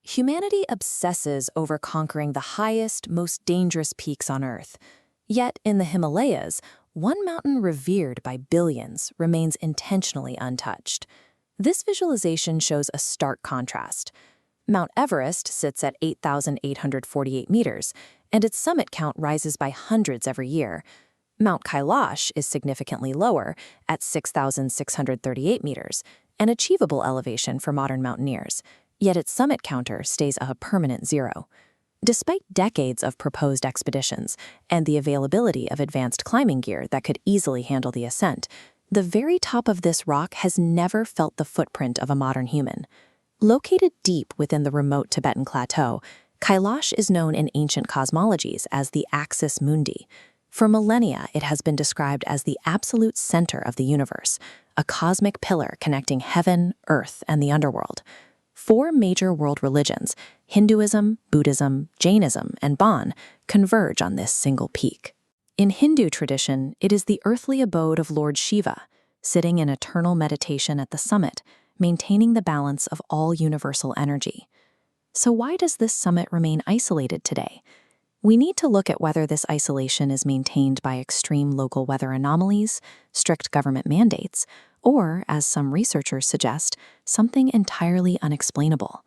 Humanity obsesses over conquering the highest, most dangerous peaks on Earth. Yet, in the Himalayas, one mountain revered by billions remains intentionally untouched. This visualization shows a stark contrast. Mount Everest sits at 8,848 meters, and its summit count rises by hundreds every year. Mount Kailash is significantly lower, at 6,638 meters, an achievable elevation for modern mountaineers, yet its summit counter stays a permanent zero. Despite decades of proposed expeditions and the availability of advanced climbing gear that could easily handle the ascent, the very top of this rock has never felt the footprint of a modern human. Located deep within the remote Tibetan plateau, Kailash is known in ancient cosmologies as the Axis Mundi. For millennia, it has been described as the absolute center of the universe, a cosmic pillar connecting heaven, earth, and the underworld. Four major world religions, Hinduism, Buddhism, Jainism, and Bon, converge on this single peak. In Hindu tradition, it is the earthly abode of Lord Shiva, sitting in eternal meditation at the summit, maintaining the balance of all universal energy. So why does this summit remain isolated today? We need to look at whether this isolation is maintained by extreme local weather anomalies, strict government mandates, or, as some researchers suggest, something entirely unexplainable.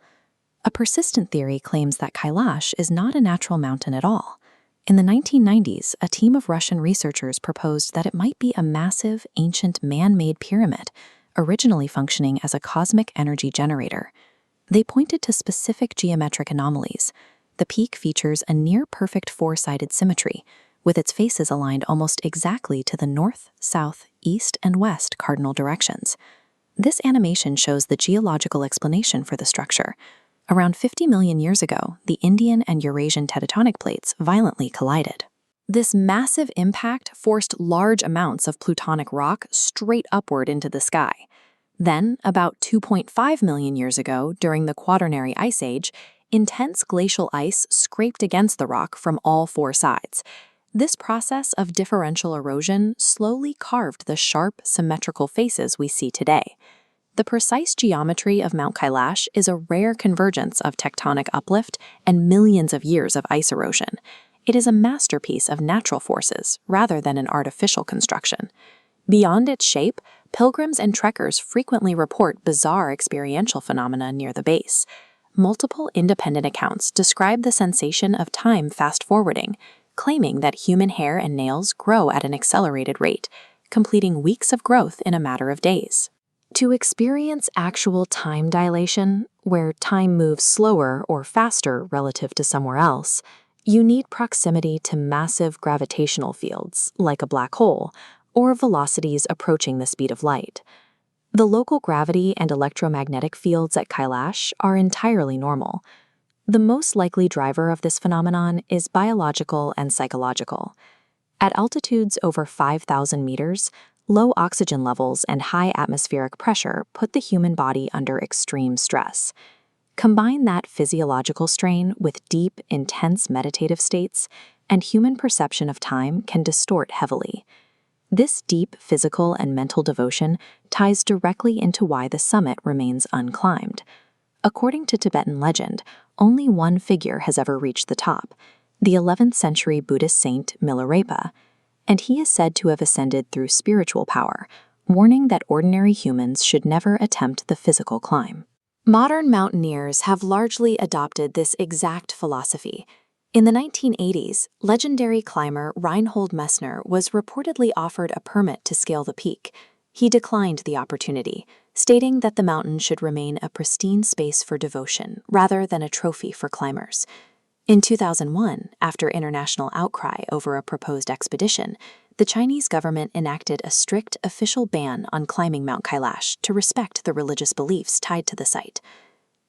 A persistent theory claims that Kailash is not a natural mountain at all. In the 1990s, a team of Russian researchers proposed that it might be a massive, ancient man-made pyramid, originally functioning as a cosmic energy generator. They pointed to specific geometric anomalies. The peak features a near-perfect four-sided symmetry, with its faces aligned almost exactly to the north, south, east, and west cardinal directions. This animation shows the geological explanation for the structure. Around 50 million years ago, the Indian and Eurasian tectonic plates violently collided. This massive impact forced large amounts of plutonic rock straight upward into the sky. Then, about 2.5 million years ago, during the Quaternary Ice Age, intense glacial ice scraped against the rock from all four sides. This process of differential erosion slowly carved the sharp, symmetrical faces we see today. The precise geometry of Mount Kailash is a rare convergence of tectonic uplift and millions of years of ice erosion. It is a masterpiece of natural forces rather than an artificial construction. Beyond its shape, pilgrims and trekkers frequently report bizarre experiential phenomena near the base. Multiple independent accounts describe the sensation of time fast-forwarding, claiming that human hair and nails grow at an accelerated rate, completing weeks of growth in a matter of days. To experience actual time dilation, where time moves slower or faster relative to somewhere else, you need proximity to massive gravitational fields, like a black hole, or velocities approaching the speed of light. The local gravity and electromagnetic fields at Kailash are entirely normal. The most likely driver of this phenomenon is biological and psychological. At altitudes over 5,000 meters, low oxygen levels and high atmospheric pressure put the human body under extreme stress. Combine that physiological strain with deep, intense meditative states, and human perception of time can distort heavily. This deep physical and mental devotion ties directly into why the summit remains unclimbed. According to Tibetan legend, only one figure has ever reached the top, the 11th century Buddhist saint Milarepa, and he is said to have ascended through spiritual power, warning that ordinary humans should never attempt the physical climb. Modern mountaineers have largely adopted this exact philosophy. In the 1980s, legendary climber Reinhold Messner was reportedly offered a permit to scale the peak. He declined the opportunity, stating that the mountain should remain a pristine space for devotion rather than a trophy for climbers. In 2001, after international outcry over a proposed expedition, the Chinese government enacted a strict official ban on climbing Mount Kailash to respect the religious beliefs tied to the site.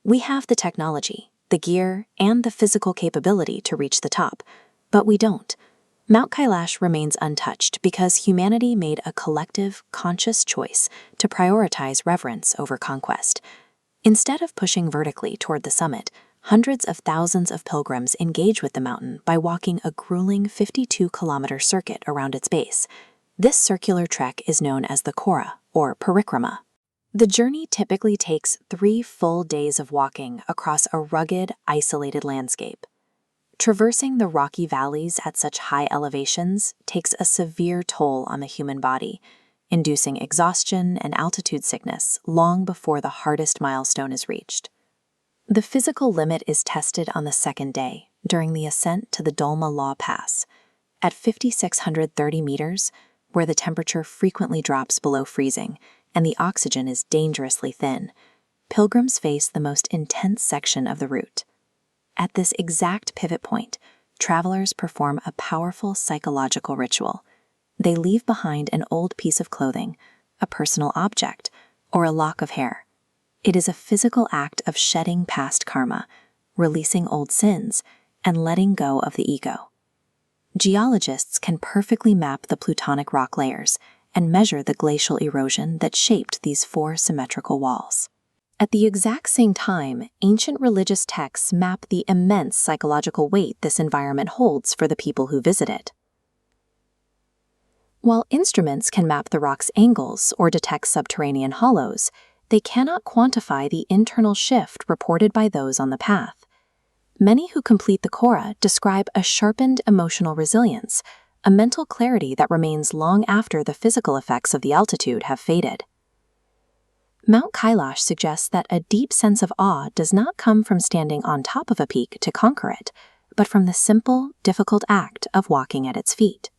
We have the technology, the gear, and the physical capability to reach the top, but we don't. Mount Kailash remains untouched because humanity made a collective, conscious choice to prioritize reverence over conquest. Instead of pushing vertically toward the summit, hundreds of thousands of pilgrims engage with the mountain by walking a grueling 52-kilometer circuit around its base. This circular trek is known as the Kora, or Parikrama. The journey typically takes 3 full days of walking across a rugged, isolated landscape. Traversing the rocky valleys at such high elevations takes a severe toll on the human body, inducing exhaustion and altitude sickness long before the hardest milestone is reached. The physical limit is tested on the second day during the ascent to the Dolma Law Pass. At 5,630 meters, where the temperature frequently drops below freezing and the oxygen is dangerously thin, pilgrims face the most intense section of the route. At this exact pivot point, travelers perform a powerful psychological ritual. They leave behind an old piece of clothing, a personal object, or a lock of hair. It is a physical act of shedding past karma, releasing old sins, and letting go of the ego. Geologists can perfectly map the plutonic rock layers and measure the glacial erosion that shaped these 4 symmetrical walls. At the exact same time, ancient religious texts map the immense psychological weight this environment holds for the people who visit it. While instruments can map the rock's angles or detect subterranean hollows, they cannot quantify the internal shift reported by those on the path. Many who complete the Kora describe a sharpened emotional resilience, a mental clarity that remains long after the physical effects of the altitude have faded. Mount Kailash suggests that a deep sense of awe does not come from standing on top of a peak to conquer it, but from the simple, difficult act of walking at its feet.